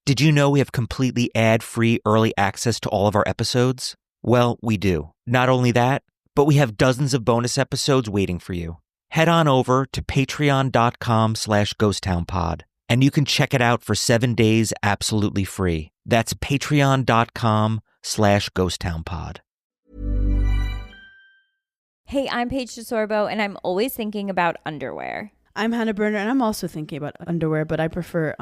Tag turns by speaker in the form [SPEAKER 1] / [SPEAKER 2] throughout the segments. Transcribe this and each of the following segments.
[SPEAKER 1] Did you know we have completely ad-free early access to all of our episodes? Well, we do. Not only that, but we have dozens of bonus episodes waiting for you. Head on over to patreon.com/ghosttownpod, and you can check it out for 7 days absolutely free. That's patreon.com/ghosttownpod.
[SPEAKER 2] Hey, I'm Paige DeSorbo, and I'm always thinking about underwear.
[SPEAKER 3] I'm Hannah Berner, and I'm also thinking about underwear, but I prefer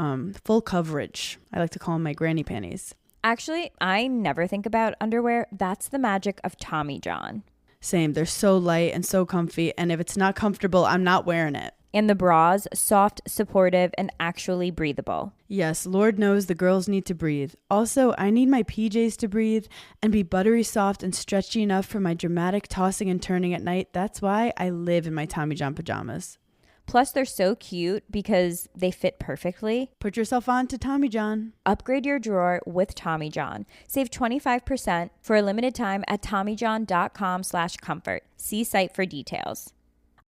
[SPEAKER 3] full coverage. I like to call them my granny panties.
[SPEAKER 2] Actually, I never think about underwear. That's the magic of Tommy John.
[SPEAKER 3] Same. They're so light and so comfy, and if it's not comfortable, I'm not wearing it.
[SPEAKER 2] And the bras, soft, supportive, and actually breathable.
[SPEAKER 3] Yes, Lord knows the girls need to breathe. Also, I need my PJs to breathe and be buttery soft and stretchy enough for my dramatic tossing and turning at night. That's why I live in my Tommy John pajamas.
[SPEAKER 2] Plus, they're so cute because they fit perfectly.
[SPEAKER 3] Put yourself on to Tommy John.
[SPEAKER 2] Upgrade your drawer with Tommy John. Save 25% for a limited time at TommyJohn.com/comfort. See site for details.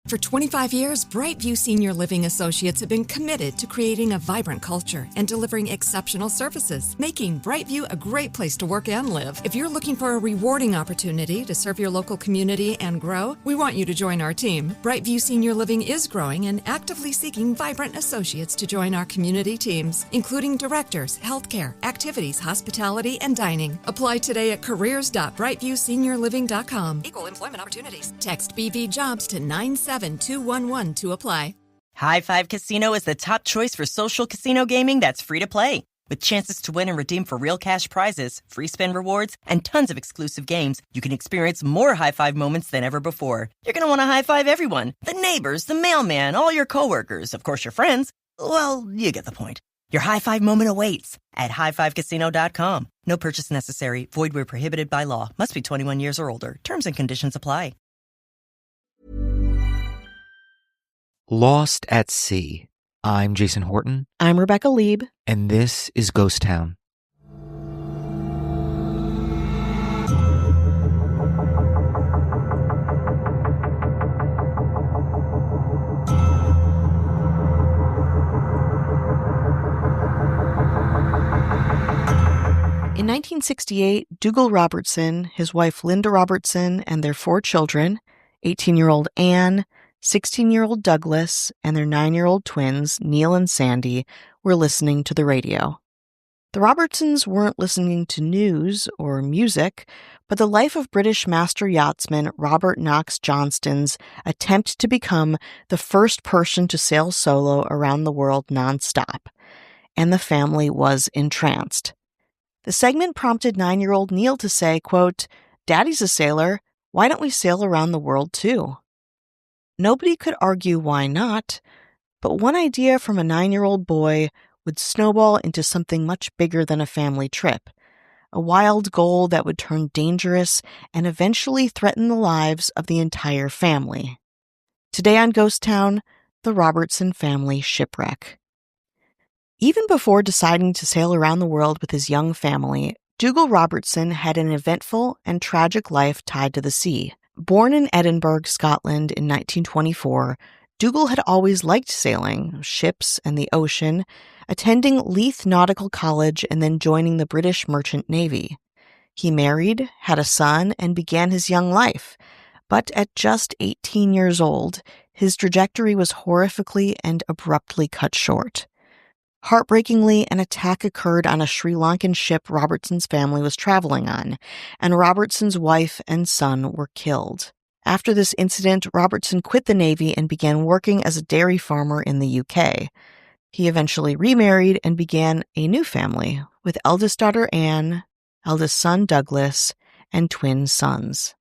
[SPEAKER 4] For 25 years, Brightview Senior Living Associates have been committed to creating a vibrant culture and delivering exceptional services, making Brightview a great place to work and live. If you're looking for a rewarding opportunity to serve your local community and grow, we want you to join our team. Brightview Senior Living is growing and actively seeking vibrant associates to join our community teams, including directors, healthcare, activities, hospitality, and dining. Apply today at careers.brightviewseniorliving.com. Equal employment opportunities. Text BV Jobs to 97211 to apply.
[SPEAKER 5] High Five Casino is the top choice for social casino gaming that's free to play. With chances to win and redeem for real cash prizes, free spin rewards, and tons of exclusive games, you can experience more high five moments than ever before. You're going to want to high five everyone. The neighbors, the mailman, all your coworkers, of course your friends. Well, you get the point. Your high five moment awaits at highfivecasino.com. No purchase necessary. Void where prohibited by law. Must be 21 years or older. Terms and conditions apply.
[SPEAKER 1] Lost at Sea. I'm Jason Horton.
[SPEAKER 6] I'm Rebecca Lieb.
[SPEAKER 1] And this is Ghost Town.
[SPEAKER 6] In 1968, Dougal Robertson, his wife Linda Robertson, and their 4 children, 18-year-old Anne, 16-year-old Douglas, and their 9-year-old twins, Neil and Sandy, were listening to the radio. The Robertsons weren't listening to news or music, but the life of British master yachtsman Robert Knox Johnston's attempt to become the first person to sail solo around the world nonstop. And the family was entranced. The segment prompted 9-year-old Neil to say, quote, "Daddy's a sailor. Why don't we sail around the world too?" Nobody could argue why not, but one idea from a 9-year-old boy would snowball into something much bigger than a family trip, a wild goal that would turn dangerous and eventually threaten the lives of the entire family. Today on Ghost Town, the Robertson family shipwreck. Even before deciding to sail around the world with his young family, Dougal Robertson had an eventful and tragic life tied to the sea. Born in Edinburgh, Scotland in 1924, Dougal had always liked sailing, ships, and the ocean, attending Leith Nautical College and then joining the British Merchant Navy. He married, had a son, and began his young life. But at just 18 years old, his trajectory was horrifically and abruptly cut short. Heartbreakingly, an attack occurred on a Sri Lankan ship Robertson's family was traveling on, and Robertson's wife and son were killed. After this incident, Robertson quit the Navy and began working as a dairy farmer in the UK. He eventually remarried and began a new family, with eldest daughter Anne, eldest son Douglas, and twin sons.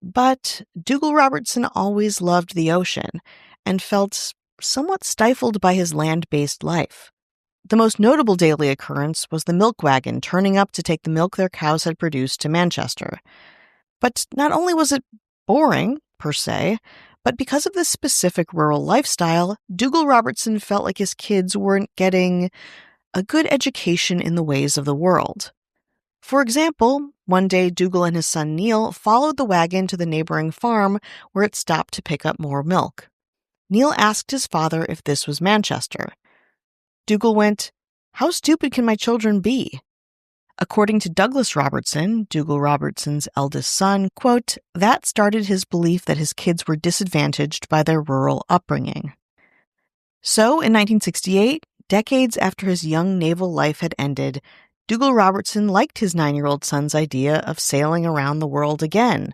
[SPEAKER 6] But Dougal Robertson always loved the ocean and felt somewhat stifled by his land-based life. The most notable daily occurrence was the milk wagon turning up to take the milk their cows had produced to Manchester. But not only was it boring, per se, but because of this specific rural lifestyle, Dougal Robertson felt like his kids weren't getting a good education in the ways of the world. For example, one day Dougal and his son Neil followed the wagon to the neighboring farm where it stopped to pick up more milk. Neil asked his father if this was Manchester. Dougal went, How stupid can my children be? According to Douglas Robertson, Dougal Robertson's eldest son, quote, that started his belief that his kids were disadvantaged by their rural upbringing. So, in 1968, decades after his young naval life had ended, Dougal Robertson liked his 9-year-old son's idea of sailing around the world again,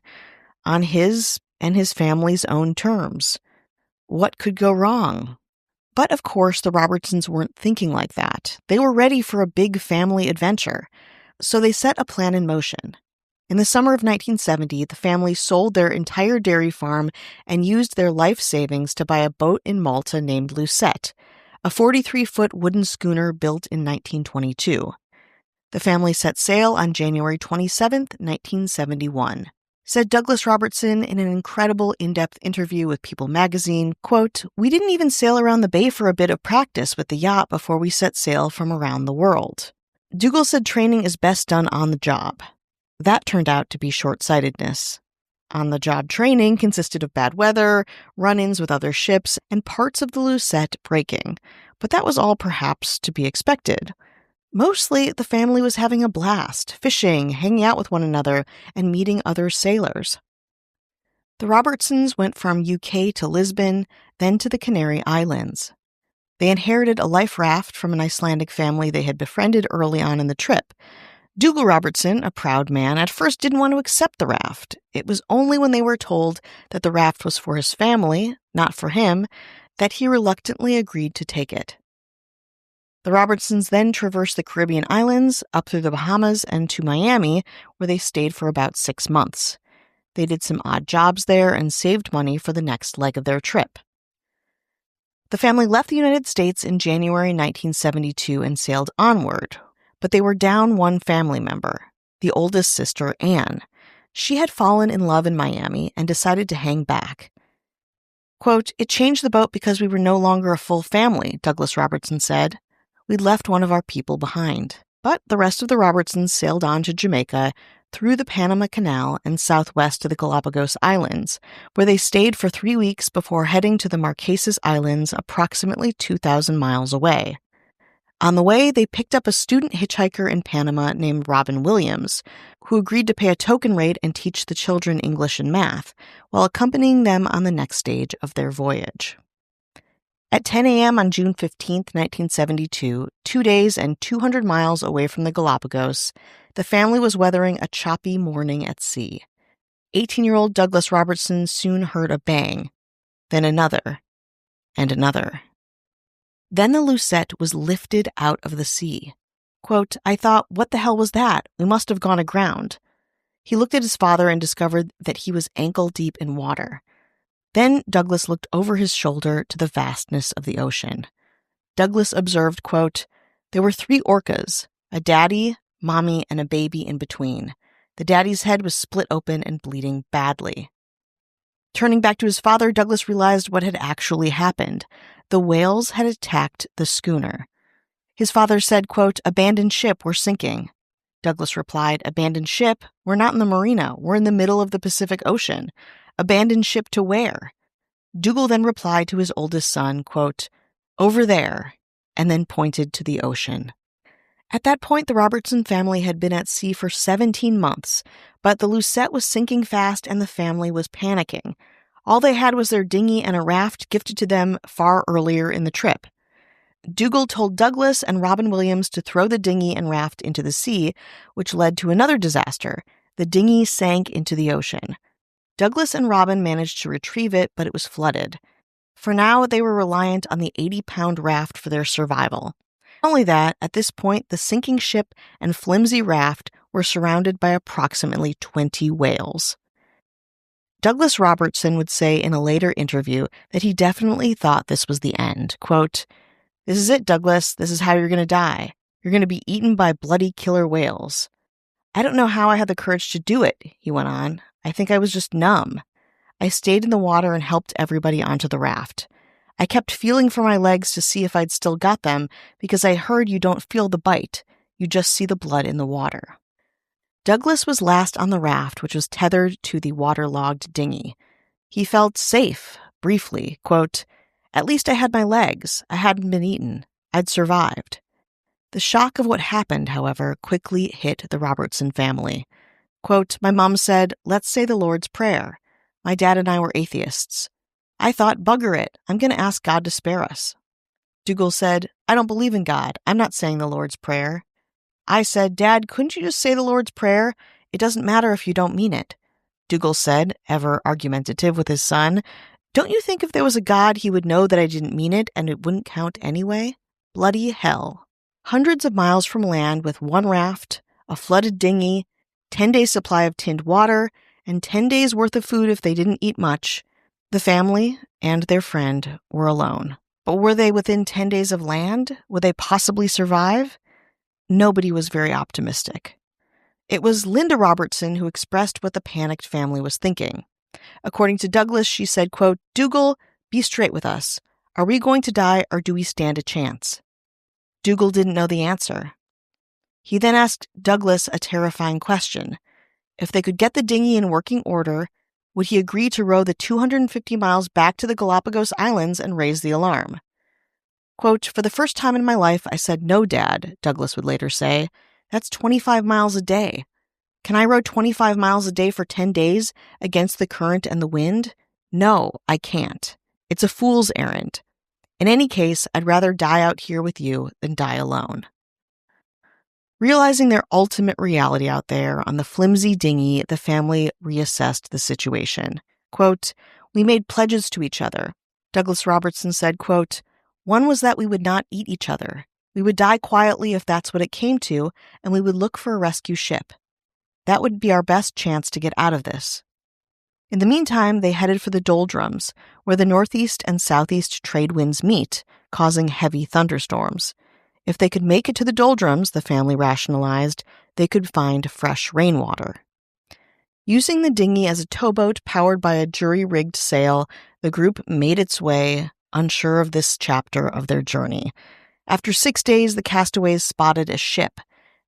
[SPEAKER 6] on his and his family's own terms. What could go wrong? But of course, the Robertsons weren't thinking like that. They were ready for a big family adventure. So they set a plan in motion. In the summer of 1970, the family sold their entire dairy farm and used their life savings to buy a boat in Malta named Lucette, a 43-foot wooden schooner built in 1922. The family set sail on January 27, 1971. Said Douglas Robertson in an incredible in-depth interview with People magazine, quote, we didn't even sail around the bay for a bit of practice with the yacht before we set sail from around the world. Dougal said training is best done on the job. That turned out to be short-sightedness. On-the-job training consisted of bad weather, run-ins with other ships, and parts of the Lucette breaking, but that was all perhaps to be expected. Mostly, the family was having a blast, fishing, hanging out with one another, and meeting other sailors. The Robertsons went from UK to Lisbon, then to the Canary Islands. They inherited a life raft from an Icelandic family they had befriended early on in the trip. Dougal Robertson, a proud man, at first didn't want to accept the raft. It was only when they were told that the raft was for his family, not for him, that he reluctantly agreed to take it. The Robertsons then traversed the Caribbean islands, up through the Bahamas, and to Miami, where they stayed for about 6 months. They did some odd jobs there and saved money for the next leg of their trip. The family left the United States in January 1972 and sailed onward, but they were down one family member, the oldest sister, Anne. She had fallen in love in Miami and decided to hang back. Quote, it changed the boat because we were no longer a full family, Douglas Robertson said. We'd left one of our people behind. But the rest of the Robertsons sailed on to Jamaica, through the Panama Canal and southwest to the Galapagos Islands, where they stayed for 3 weeks before heading to the Marquesas Islands approximately 2,000 miles away. On the way, they picked up a student hitchhiker in Panama named Robin Williams, who agreed to pay a token rate and teach the children English and math, while accompanying them on the next stage of their voyage. At 10 a.m. on June 15, 1972, 2 days and 200 miles away from the Galapagos, the family was weathering a choppy morning at sea. 18-year-old Douglas Robertson soon heard a bang, then another, and another. Then the Lucette was lifted out of the sea. Quote, I thought, what the hell was that? We must have gone aground. He looked at his father and discovered that he was ankle deep in water. Then Douglas looked over his shoulder to the vastness of the ocean. Douglas observed, quote, there were 3 orcas, a daddy, mommy, and a baby in between. The daddy's head was split open and bleeding badly. Turning back to his father, Douglas realized what had actually happened. The whales had attacked the schooner. His father said, quote, abandoned ship, we're sinking. Douglas replied, abandoned ship? We're not in the marina. We're in the middle of the Pacific Ocean. Abandoned ship to where? Dougal then replied to his oldest son, quote, over there, and then pointed to the ocean. At that point, the Robertson family had been at sea for 17 months, but the Lucette was sinking fast and the family was panicking. All they had was their dinghy and a raft gifted to them far earlier in the trip. Dougal told Douglas and Robin Williams to throw the dinghy and raft into the sea, which led to another disaster. The dinghy sank into the ocean. Douglas and Robin managed to retrieve it, but it was flooded. For now, they were reliant on the 80-pound raft for their survival. Not only that, at this point, the sinking ship and flimsy raft were surrounded by approximately 20 whales. Douglas Robertson would say in a later interview that he definitely thought this was the end. Quote, this is it, Douglas. This is how you're going to die. You're going to be eaten by bloody killer whales. I don't know how I had the courage to do it, he went on. I think I was just numb. I stayed in the water and helped everybody onto the raft. I kept feeling for my legs to see if I'd still got them because I heard you don't feel the bite. You just see the blood in the water. Douglas was last on the raft, which was tethered to the waterlogged dinghy. He felt safe, briefly. Quote, at least I had my legs. I hadn't been eaten. I'd survived. The shock of what happened, however, quickly hit the Robertson family. Quote, "My mom said, 'Let's say the Lord's Prayer.' My dad and I were atheists. I thought, bugger it, I'm going to ask God to spare us." Dougal said, "I don't believe in God. I'm not saying the Lord's Prayer." I said, "Dad, couldn't you just say the Lord's Prayer? It doesn't matter if you don't mean it." Dougal said, ever argumentative with his son, "Don't you think if there was a God, he would know that I didn't mean it and it wouldn't count anyway?" Bloody hell. Hundreds of miles from land with one raft, a flooded dinghy, 10 days' supply of tinned water, and 10 days' worth of food if they didn't eat much. The family and their friend were alone. But were they within 10 days of land? Would they possibly survive? Nobody was very optimistic. It was Linda Robertson who expressed what the panicked family was thinking. According to Douglas, she said, quote, "Dougal, be straight with us. Are we going to die or do we stand a chance?" Dougal didn't know the answer. He then asked Douglas a terrifying question. If they could get the dinghy in working order, would he agree to row the 250 miles back to the Galapagos Islands and raise the alarm? Quote, "For the first time in my life, I said, 'No, Dad,'" Douglas would later say. "That's 25 miles a day. Can I row 25 miles a day for 10 days against the current and the wind? No, I can't. It's a fool's errand. In any case, I'd rather die out here with you than die alone." Realizing their ultimate reality out there on the flimsy dinghy, the family reassessed the situation. Quote, "We made pledges to each other." Douglas Robertson said, quote, "One was that we would not eat each other. We would die quietly if that's what it came to, and we would look for a rescue ship. That would be our best chance to get out of this." In the meantime, they headed for the doldrums, where the northeast and southeast trade winds meet, causing heavy thunderstorms. If they could make it to the doldrums, the family rationalized, they could find fresh rainwater. Using the dinghy as a towboat powered by a jury-rigged sail, the group made its way, unsure of this chapter of their journey. After 6 days, the castaways spotted a ship.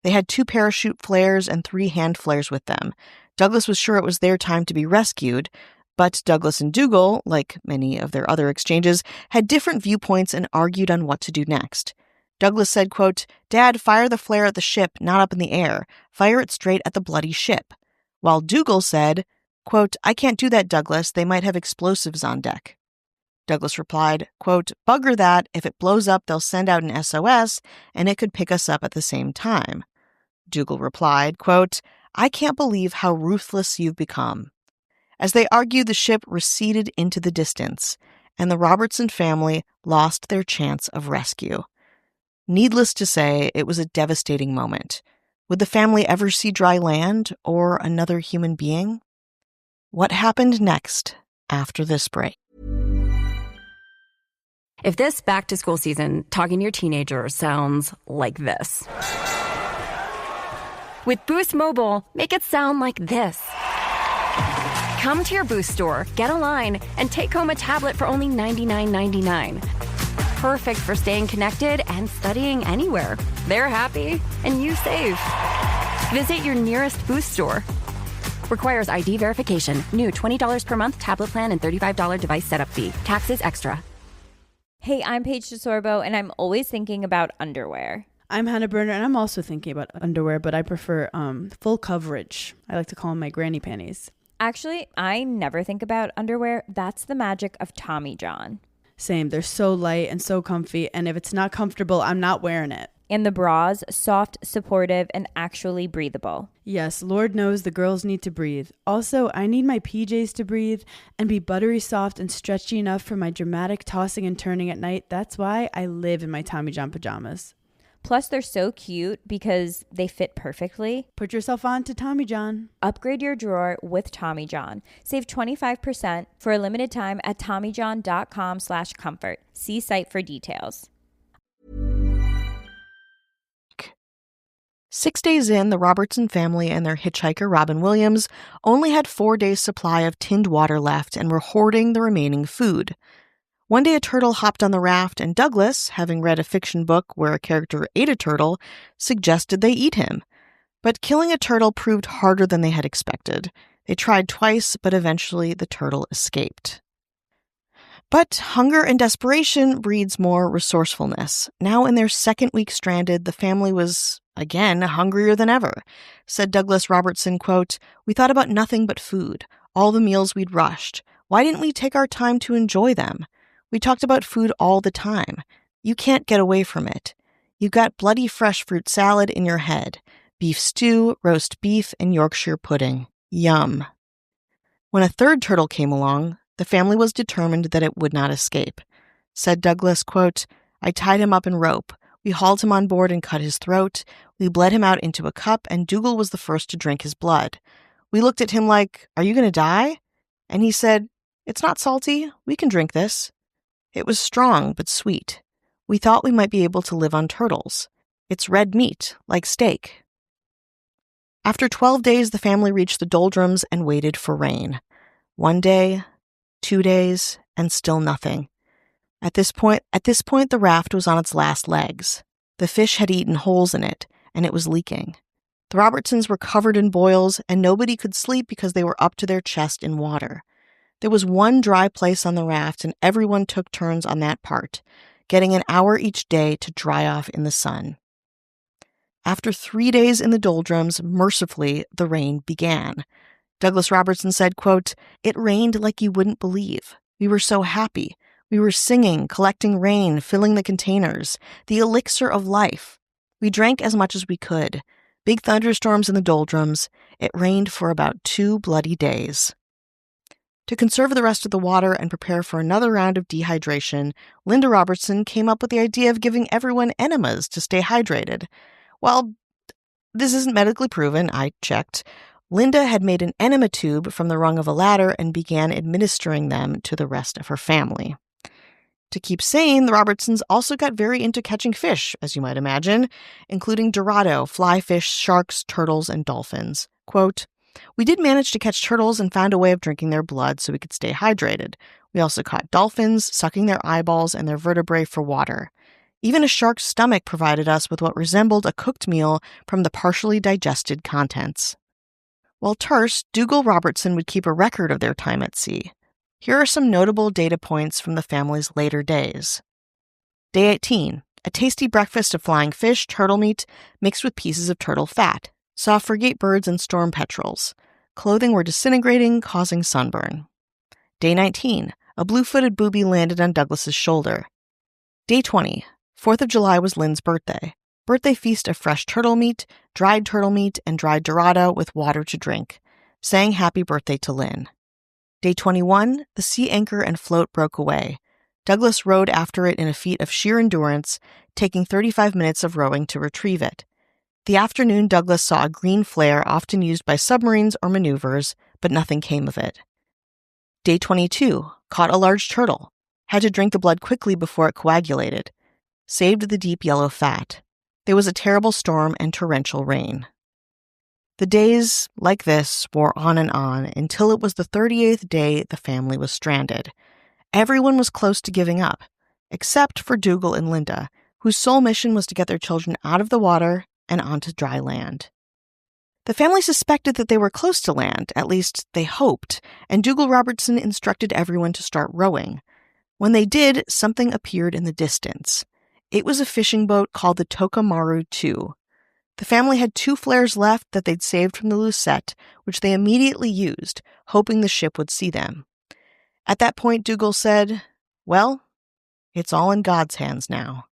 [SPEAKER 6] They had 2 parachute flares and 3 hand flares with them. Douglas was sure it was their time to be rescued, but Douglas and Dougal, like many of their other exchanges, had different viewpoints and argued on what to do next. Douglas said, quote, "Dad, fire the flare at the ship, not up in the air. Fire it straight at the bloody ship." While Dougal said, quote, "I can't do that, Douglas. They might have explosives on deck." Douglas replied, quote, "Bugger that. If it blows up, they'll send out an SOS, and it could pick us up at the same time." Dougal replied, quote, "I can't believe how ruthless you've become." As they argued, the ship receded into the distance, and the Robertson family lost their chance of rescue. Needless to say, it was a devastating moment. Would the family ever see dry land or another human being? What happened next after this break?
[SPEAKER 7] If this back-to-school season, talking to your teenager sounds like this. With Boost Mobile, make it sound like this. Come to your Boost store, get a line, and take home a tablet for only $99.99. Perfect for staying connected and studying anywhere. They're happy, and you save. Visit your nearest Boost store. Requires ID verification. New $20 per month tablet plan and $35 device setup fee. Taxes extra.
[SPEAKER 2] Hey, I'm Paige DeSorbo, and I'm always thinking about underwear.
[SPEAKER 3] I'm Hannah Berner, and I'm also thinking about underwear, but I prefer full coverage. I like to call them my granny panties.
[SPEAKER 2] Actually, I never think about underwear. That's the magic of Tommy John.
[SPEAKER 3] Same. They're so light and so comfy, and if it's not comfortable, I'm not wearing it.
[SPEAKER 2] And the bras, soft, supportive, and actually breathable.
[SPEAKER 3] Yes, Lord knows the girls need to breathe. Also, I need my PJs to breathe and be buttery soft and stretchy enough for my dramatic tossing and turning at night. That's why I live in my Tommy John pajamas.
[SPEAKER 2] Plus, they're so cute because they fit perfectly.
[SPEAKER 3] Put yourself on to Tommy John.
[SPEAKER 2] Upgrade your drawer with Tommy John. Save 25% for a limited time at TommyJohn.com/comfort. See site for details.
[SPEAKER 6] 6 days in, the Robertson family and their hitchhiker, Robin Williams, only had 4 days' supply of tinned water left and were hoarding the remaining food. One day a turtle hopped on the raft, and Douglas, having read a fiction book where a character ate a turtle, suggested they eat him. But killing a turtle proved harder than they had expected. They tried twice, but eventually the turtle escaped. But hunger and desperation breeds more resourcefulness. Now in their second week stranded, the family was, again, hungrier than ever. Said Douglas Robertson, quote, "We thought about nothing but food, all the meals we'd rushed. Why didn't we take our time to enjoy them? We talked about food all the time. You can't get away from it. You got bloody fresh fruit salad in your head, beef stew, roast beef, and Yorkshire pudding. Yum." When a third turtle came along, the family was determined that it would not escape. Said Douglas, quote, "I tied him up in rope. We hauled him on board and cut his throat. We bled him out into a cup, and Dougal was the first to drink his blood. We looked at him like, 'Are you going to die?' And he said, 'It's not salty. We can drink this.' It was strong but sweet. We thought we might be able to live on turtles. It's red meat, like steak." After 12 days, the family reached the doldrums and waited for rain. 1 day, 2 days, and still nothing. At this point, the raft was on its last legs. The fish had eaten holes in it, and it was leaking. The Robertsons were covered in boils, and nobody could sleep because they were up to their chest in water. There was one dry place on the raft, and everyone took turns on that part, getting an hour each day to dry off in the sun. After 3 days in the doldrums, mercifully, the rain began. Douglas Robertson said, quote, "It rained like you wouldn't believe. We were so happy. We were singing, collecting rain, filling the containers, the elixir of life. We drank as much as we could. Big thunderstorms in the doldrums. It rained for about 2 bloody days." To conserve the rest of the water and prepare for another round of dehydration, Linda Robertson came up with the idea of giving everyone enemas to stay hydrated. While this isn't medically proven, I checked, Linda had made an enema tube from the rung of a ladder and began administering them to the rest of her family. To keep sane, the Robertsons also got very into catching fish, as you might imagine, including dorado, fly fish, sharks, turtles, and dolphins. Quote, "We did manage to catch turtles and found a way of drinking their blood so we could stay hydrated. We also caught dolphins, sucking their eyeballs and their vertebrae for water. Even a shark's stomach provided us with what resembled a cooked meal from the partially digested contents." While terse, Dougal Robertson would keep a record of their time at sea. Here are some notable data points from the family's later days. Day 18, a tasty breakfast of flying fish, turtle meat, mixed with pieces of turtle fat. Saw frigate birds and storm petrels. Clothing were disintegrating, causing sunburn. Day 19, a blue-footed booby landed on Douglas's shoulder. Day 20, 4th of July was Lynn's birthday. Birthday feast of fresh turtle meat, and dried dorado with water to drink. Sang happy birthday to Lynn. Day 21, the sea anchor and float broke away. Douglas rowed after it in a feat of sheer endurance, taking 35 minutes of rowing to retrieve it. The afternoon, Douglas saw a green flare often used by submarines or maneuvers, but nothing came of it. Day 22, caught a large turtle. Had to drink the blood quickly before it coagulated. Saved the deep yellow fat. There was a terrible storm and torrential rain. The days, like this, wore on and on until it was the 38th day the family was stranded. Everyone was close to giving up, except for Dougal and Linda, whose sole mission was to get their children out of the water and onto dry land. The family suspected that they were close to land, at least they hoped, and Dougal Robertson instructed everyone to start rowing. When they did, something appeared in the distance. It was a fishing boat called the Tokomaru II. The family had 2 flares left that they'd saved from the Lucette, which they immediately used, hoping the ship would see them. At that point, Dougal said, "Well, it's all in God's hands now."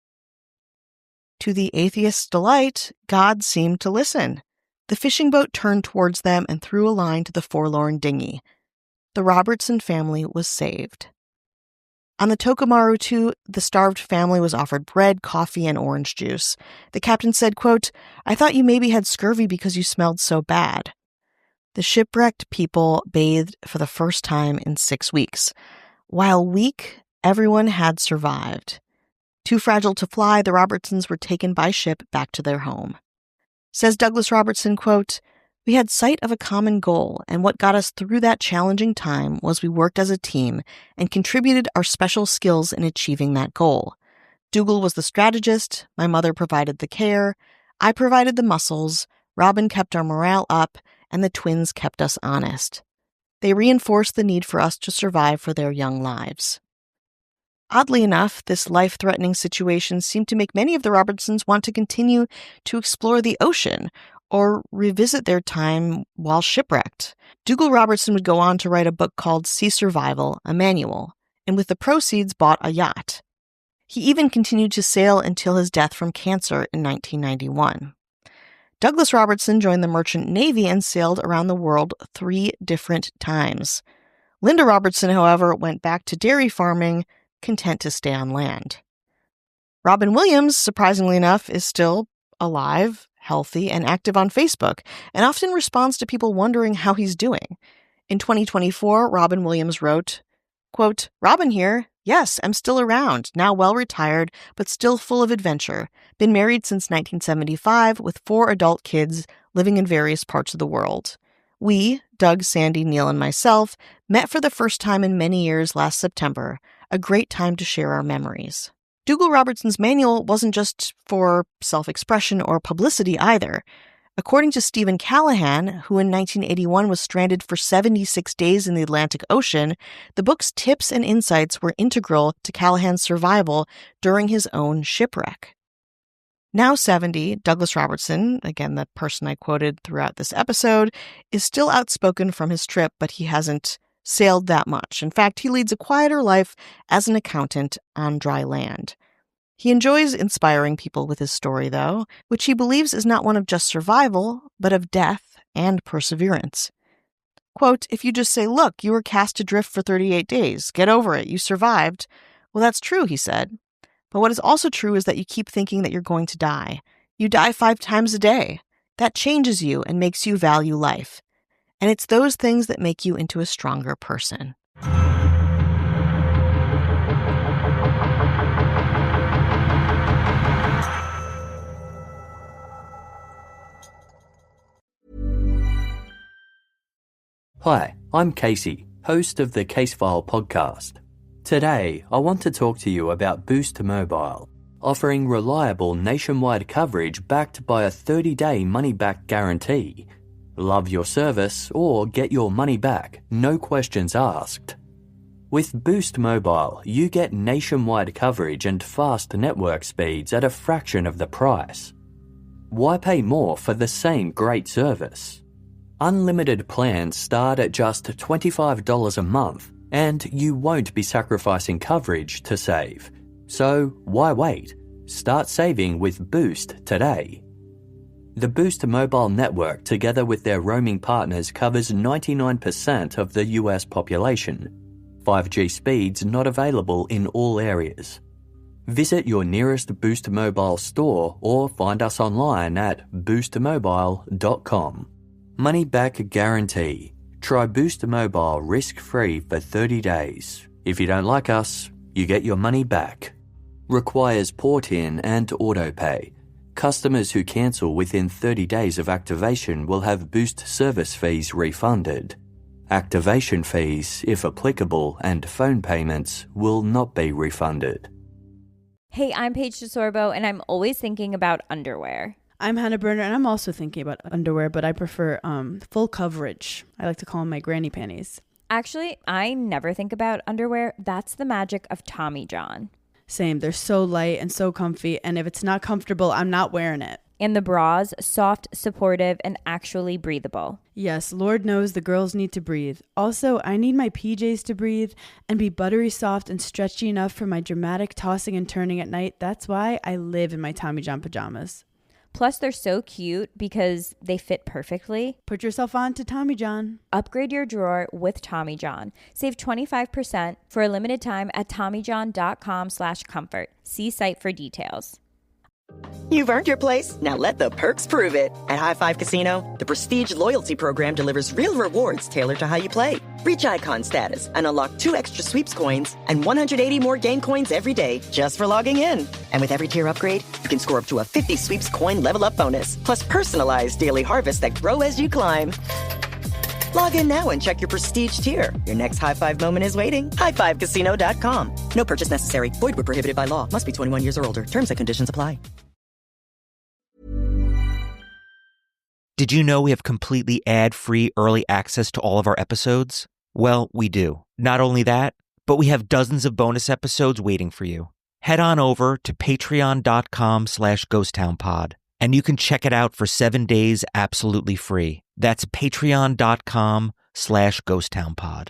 [SPEAKER 6] To the atheist's delight, God seemed to listen. The fishing boat turned towards them and threw a line to the forlorn dinghy. The Robertson family was saved. On the Tokomaru II, the starved family was offered bread, coffee, and orange juice. The captain said, quote, "I thought you maybe had scurvy because you smelled so bad." The shipwrecked people bathed for the first time in 6 weeks. While weak, everyone had survived. Too fragile to fly, the Robertsons were taken by ship back to their home. Says Douglas Robertson, quote, "We had sight of a common goal, and what got us through that challenging time was we worked as a team and contributed our special skills in achieving that goal. Dougal was the strategist, my mother provided the care, I provided the muscles, Robin kept our morale up, and the twins kept us honest. They reinforced the need for us to survive for their young lives." Oddly enough, this life-threatening situation seemed to make many of the Robertsons want to continue to explore the ocean or revisit their time while shipwrecked. Dougal Robertson would go on to write a book called Sea Survival, a Manual, and with the proceeds bought a yacht. He even continued to sail until his death from cancer in 1991. Douglas Robertson joined the Merchant Navy and sailed around the world 3 different times. Linda Robertson, however, went back to dairy farming, content to stay on land. Robin Williams, surprisingly enough, is still alive, healthy, and active on Facebook, and often responds to people wondering how he's doing. In 2024, Robin Williams wrote, quote, "Robin here. Yes, I'm still around, now well retired, but still full of adventure. Been married since 1975 with 4 adult kids living in various parts of the world. We, Doug, Sandy, Neil, and myself, met for the first time in many years last September. A great time to share our memories." Dougal Robertson's manual wasn't just for self-expression or publicity either. According to Stephen Callahan, who in 1981 was stranded for 76 days in the Atlantic Ocean, the book's tips and insights were integral to Callahan's survival during his own shipwreck. Now 70, Douglas Robertson, again the person I quoted throughout this episode, is still outspoken from his trip, but he hasn't sailed that much. In fact, he leads a quieter life as an accountant on dry land. He enjoys inspiring people with his story, though, which he believes is not one of just survival, but of death and perseverance. Quote, "If you just say, look, you were cast adrift for 38 days. Get over it. You survived." Well, that's true, he said. But what is also true is that you keep thinking that you're going to die. You die 5 times a day. That changes you and makes you value life. And it's those things that make you into a stronger person.
[SPEAKER 8] Hi, I'm Casey, host of the Casefile podcast. Today, I want to talk to you about Boost Mobile, offering reliable nationwide coverage backed by a 30-day money-back guarantee. Love your service or get your money back, no questions asked. With Boost Mobile, you get nationwide coverage and fast network speeds at a fraction of the price. Why pay more for the same great service? Unlimited plans start at just $25 a month, and you won't be sacrificing coverage to save. So why wait? Start saving with Boost today. The Boost mobile network, together with their roaming partners, covers 99% of the US population. 5G speeds not available in all areas. Visit your nearest Boost Mobile store or find us online at boostmobile.com. Money back guarantee. Try Boost Mobile risk-free for 30 days. If you don't like us, you get your money back. Requires port-in and auto-pay. Customers who cancel within 30 days of activation will have Boost service fees refunded. Activation fees, if applicable, and phone payments will not be refunded.
[SPEAKER 2] Hey, I'm Paige DeSorbo, and I'm always thinking about underwear.
[SPEAKER 3] I'm Hannah Berner, and I'm also thinking about underwear, but I prefer full coverage. I like to call them my granny panties.
[SPEAKER 2] Actually, I never think about underwear. That's the magic of Tommy John.
[SPEAKER 3] Same. They're so light and so comfy, and if it's not comfortable, I'm not wearing it.
[SPEAKER 2] And the bras, soft, supportive, and actually breathable.
[SPEAKER 3] Yes, Lord knows the girls need to breathe. Also, I need my PJs to breathe and be buttery soft and stretchy enough for my dramatic tossing and turning at night. That's why I live in my Tommy John pajamas.
[SPEAKER 2] Plus, they're so cute because they fit perfectly.
[SPEAKER 3] Put yourself on to Tommy John.
[SPEAKER 2] Upgrade your drawer with Tommy John. Save 25% for a limited time at TommyJohn.com/comfort. See site for details.
[SPEAKER 5] You've earned your place. Now let the perks prove it. At High Five Casino, the Prestige Loyalty Program delivers real rewards tailored to how you play. Reach icon status and unlock 2 extra sweeps coins and 180 more game coins every day just for logging in. And with every tier upgrade, you can score up to a 50 sweeps coin level up bonus, plus personalized daily harvests that grow as you climb. Log in now and check your Prestige tier. Your next High Five moment is waiting. HighFiveCasino.com. No purchase necessary. Void where prohibited by law. Must be 21 years or older. Terms and conditions apply.
[SPEAKER 1] Did you know we have completely ad-free early access to all of our episodes? Well, we do. Not only that, but we have dozens of bonus episodes waiting for you. Head on over to patreon.com/ghosttownpod, and you can check it out for 7 days absolutely free. That's patreon.com/ghosttownpod.